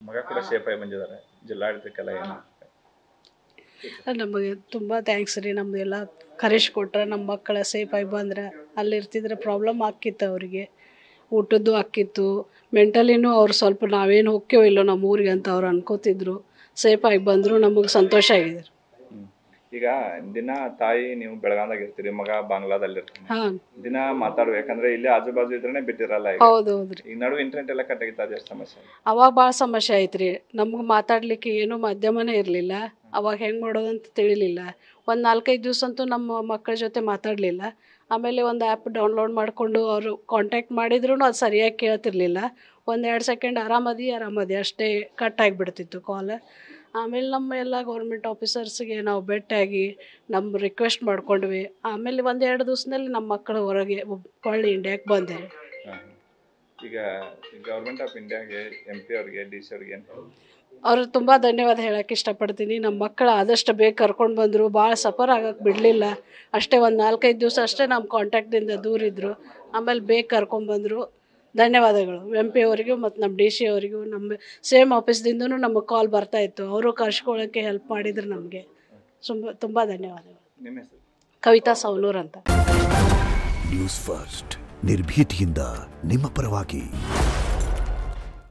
ಮಗ ಕೂಡ ಸೇಫ್ ಆಗಿ ಬಂದಿದ್ದಾರೆ ಜಿಲ್ಲಾಡಳಿತಕ್ಕೆಲ್ಲ ಏನು ನಮಗೆ ತುಂಬ ಥ್ಯಾಂಕ್ಸ್ ರೀ. ನಮ್ಮದೆಲ್ಲ ಕರೆಸ್ಕೊಟ್ರೆ ನಮ್ಮ ಮಕ್ಕಳ ಸೇಫಾಗಿ ಬಂದ್ರೆ ಅಲ್ಲಿ ಇರ್ತಿದ್ರೆ ಪ್ರಾಬ್ಲಮ್ ಆಕ್ಕಿತ್ತು ಅವರಿಗೆ, ಊಟದ್ದು ಆಕ್ಕಿತ್ತು, ಮೆಂಟಲಿನೂ ಅವ್ರು ಸ್ವಲ್ಪ ನಾವೇನು ಹೋಗ್ತೇವೋ ಇಲ್ಲೋ ನಮ್ಮ ಊರಿಗೆ ಅಂತ ಅವ್ರು ಅನ್ಕೋತಿದ್ರು. ಸೇಫಾಗಿ ಬಂದರು, ನಮಗೆ ಸಂತೋಷ ಆಗಿದೆ. ಈಗ ದಿನ ತಾಯಿ ನೀವು ಬೆಳಗಾಂದಾಗ ಇರ್ತೀರಿ, ಮಗ ಬಾಂಗ್ಲಾದಲ್ಲಿ ಇರ್ತಾನೆ, ಹಾಂ ದಿನ ಮಾತಾಡ್ಬೇಕಂದ್ರೆ ಇಲ್ಲಿ ಆಜು ಬಾಜು ಇದ್ರೇನೆ ಬಿಟ್ಟಿರಲ್ಲ. ಹೌದು ಹೌದ್ರಿ. ಈಗ ನಡುವೆ ಇಂಟರ್ನೆಟ್ ಎಲ್ಲ ಕಟ್ ಆಗಿತ್ತು, ಅದೇ ಸಮಸ್ಯೆ. ಅವಾಗ ಭಾಳ ಸಮಸ್ಯೆ ಆಯ್ತು ರೀ. ನಮ್ಗೆ ಮಾತಾಡಲಿಕ್ಕೆ ಏನೂ ಮಾಧ್ಯಮನೇ ಇರಲಿಲ್ಲ. ಅವಾಗ ಹೆಂಗೆ ಮಾಡೋದಂತ ತಿಳಿಲಿಲ್ಲ. ಒಂದು 4-5 ದಿವಸ ಅಂತೂ ನಮ್ಮ ಮಕ್ಕಳ ಜೊತೆ ಮಾತಾಡಲಿಲ್ಲ. ಆಮೇಲೆ ಒಂದು ಆ್ಯಪ್ ಡೌನ್ಲೋಡ್ ಮಾಡಿಕೊಂಡು ಅವರು ಕಾಂಟ್ಯಾಕ್ಟ್ ಮಾಡಿದ್ರೂ ಅದು ಸರಿಯಾಗಿ ಕೇಳ್ತಿರ್ಲಿಲ್ಲ. 1-2 ಸೆಕೆಂಡ್ ಆರಾಮದಿ ಅಷ್ಟೇ ಕಟ್ ಆಗಿಬಿಡ್ತಿತ್ತು ಕಾಲ್. ಆಮೇಲೆ ನಮ್ಮ ಎಲ್ಲ ಗೌರ್ಮೆಂಟ್ ಆಫೀಸರ್ಸ್ಗೆ ನಾವು ಭೇಟಿಯಾಗಿ ನಮ್ಮ ರಿಕ್ವೆಸ್ಟ್ ಮಾಡ್ಕೊಂಡ್ವಿ. ಆಮೇಲೆ 1-2 ದಿವಸದಲ್ಲಿ ನಮ್ಮ ಮಕ್ಕಳು ಹೊರಗೆ ಹೊಳ್ಳಿ ಇಂಡಿಯಾಕ್ಕೆ ಬಂದರು. ಈಗ ಗೌರ್ಮೆಂಟ್ ಆಫ್ ಇಂಡಿಯಾಗೆ MP ಅವ್ರಿಗೆ DC ಅವ್ರಿಗೆ ಅವ್ರಿಗೆ ತುಂಬ ಧನ್ಯವಾದ ಹೇಳೋಕ್ಕೆ ಇಷ್ಟಪಡ್ತೀನಿ. ನಮ್ಮ ಮಕ್ಕಳು ಆದಷ್ಟು ಬೇಗ ಕರ್ಕೊಂಡು ಬಂದರು. ಭಾಳ ಸಫರ್ ಆಗೋಕ್ಕೆ ಬಿಡಲಿಲ್ಲ. ಅಷ್ಟೇ ಒಂದು 4-5 ದಿವಸ ಅಷ್ಟೇ ನಮ್ಮ ಕಾಂಟ್ಯಾಕ್ಟಿಂದ ದೂರ ಇದ್ದರು. ಆಮೇಲೆ ಬೇಗ ಕರ್ಕೊಂಡ್ಬಂದರು. ಧನ್ಯವಾದಗಳು MP ಅವರಿಗೂ ಮತ್ತು ನಮ್ಮ DC ಅವರಿಗೂ. ನಮ್ಮ ಸೇಮ್ ಆಫೀಸ್ದಿಂದನೂ ನಮಗೆ ಕಾಲ್ ಬರ್ತಾಯಿತ್ತು. ಅವರು ಕರ್ಸ್ಕೊಳ್ಳೋಕ್ಕೆ ಹೆಲ್ಪ್ ಮಾಡಿದ್ರು ನಮಗೆ. ತುಂಬ ಧನ್ಯವಾದಗಳು. ನಿಮ್ಮ ಹೆಸರು? ಕವಿತಾ ಸವನೂರ್ ಅಂತ. ನ್ಯೂಸ್ ಫಸ್ಟ್, ನಿರ್ಭೀತಿಯಿಂದ ನಿಮ್ಮ ಪರವಾಗಿ.